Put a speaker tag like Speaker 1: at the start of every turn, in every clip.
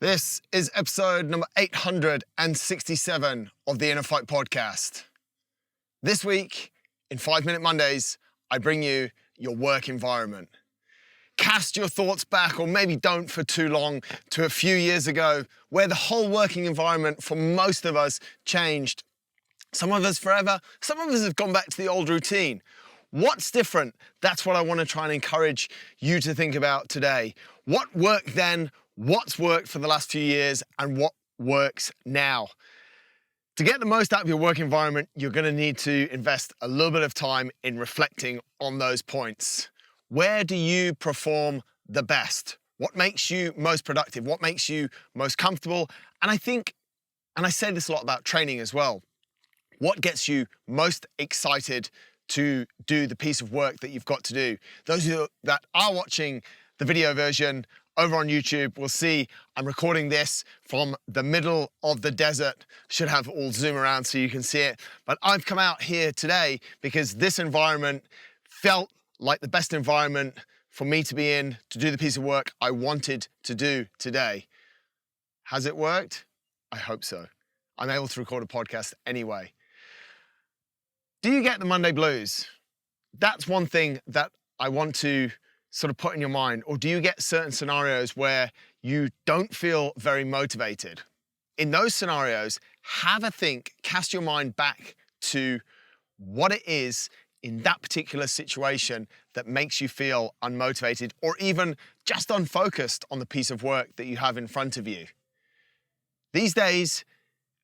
Speaker 1: This is episode number 867 of the InnerFight Podcast. This week, in 5-Minute Mondays, I bring you your work environment. Cast your thoughts back, or maybe don't for too long, to a few years ago, where the whole working environment for most of us changed. Some of us forever, some of us have gone back to the old routine. What's different? That's what I want to try and encourage you to think about today. What worked then? What's worked for the last few years, and what works now? To get the most out of your work environment, you're going to need to invest a little bit of time in reflecting on those points. Where do you perform the best? What makes you most productive? What makes you most comfortable? And I think, and I say this a lot about training as well, what gets you most excited to do the piece of work that you've got to do? Those of you that are watching the video version over on YouTube will see I'm recording this from the middle of the desert. Should have all zoom around so you can see it. But I've come out here today because this environment felt like the best environment for me to be in to do the piece of work I wanted to do today. Has it worked? I hope so. I'm able to record a podcast anyway. Do you get the Monday blues? That's one thing that I want to sort of put in your mind. Or do you get certain scenarios where you don't feel very motivated? In those scenarios, have a think, cast your mind back to what it is in that particular situation that makes you feel unmotivated or even just unfocused on the piece of work that you have in front of you. These days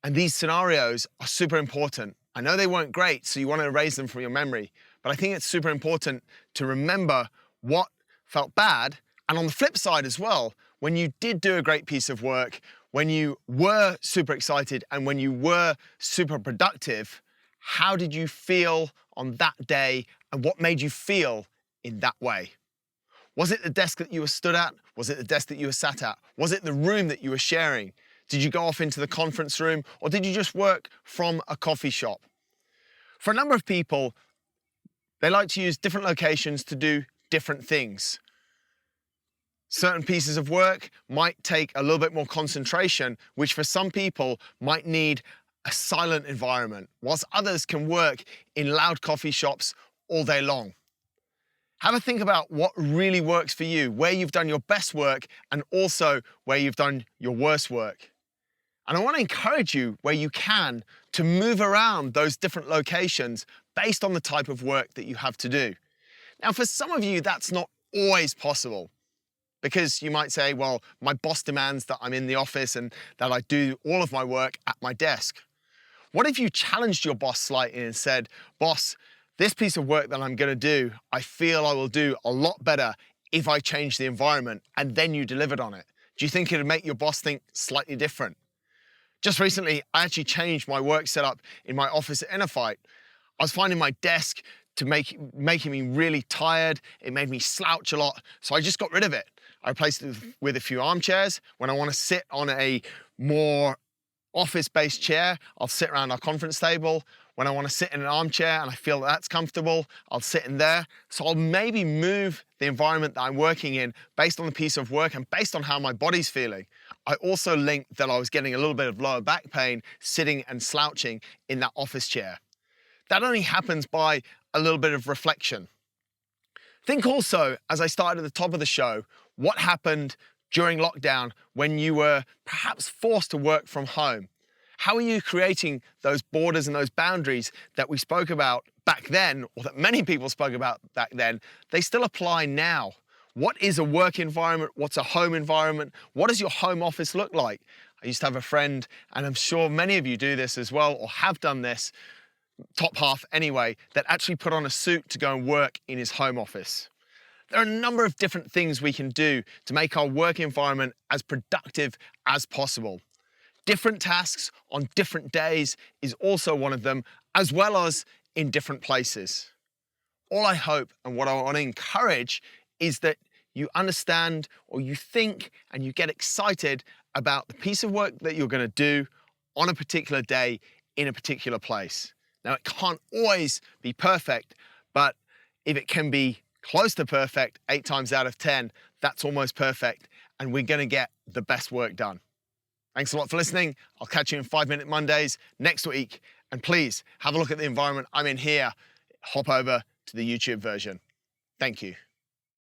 Speaker 1: and these scenarios are super important. I know they weren't great, so you want to erase them from your memory, but I think it's super important to remember what felt bad. And on the flip side as well, when you did do a great piece of work, when you were super excited and when you were super productive, how did you feel on that day and what made you feel in that way? Was it the desk that you were stood at? Was it the desk that you were sat at? Was it the room that you were sharing? Did you go off into the conference room, or did you just work from a coffee shop? For a number of people, they like to use different locations to do different things. Certain pieces of work might take a little bit more concentration, which for some people might need a silent environment, whilst others can work in loud coffee shops all day long. Have a think about what really works for you, where you've done your best work and also where you've done your worst work. And I want to encourage you, where you can, to move around those different locations based on the type of work that you have to do. Now, for some of you, that's not always possible, because you might say, well, my boss demands that I'm in the office and that I do all of my work at my desk. What if you challenged your boss slightly and said, boss, this piece of work that I'm going to do, I feel I will do a lot better if I change the environment, and then you delivered on it? Do you think it would make your boss think slightly different? Just recently, I actually changed my work setup in my office at InnerFight. I was finding my desk making me really tired. It made me slouch a lot, so I just got rid of it. I replaced it with a few armchairs. When I want to sit on a more office-based chair, I'll sit around our conference table. When I want to sit in an armchair and I feel that's comfortable, I'll sit in there. So I'll maybe move the environment that I'm working in based on the piece of work and based on how my body's feeling. I also linked that I was getting a little bit of lower back pain sitting and slouching in that office chair. That only happens by a little bit of reflection. Think also, as I started at the top of the show, what happened during lockdown when you were perhaps forced to work from home? How are you creating those borders and those boundaries that we spoke about back then, or that many people spoke about back then? They still apply now. What is a work environment? What's a home environment? What does your home office look like? I used to have a friend, and I'm sure many of you do this as well, or have done this, top half anyway, that actually put on a suit to go and work in his home office. There are a number of different things we can do to make our work environment as productive as possible. Different tasks on different days is also one of them, as well as in different places. All I hope and what I want to encourage is that you understand, or you think and you get excited about the piece of work that you're going to do on a particular day in a particular place. Now, it can't always be perfect, but if it can be close to perfect 8 times out of 10, that's almost perfect. and we're going to get the best work done. Thanks a lot for listening. I'll catch you in 5 Minute Mondays next week. And please have a look at the environment I'm in here. Hop over to the YouTube version. Thank you.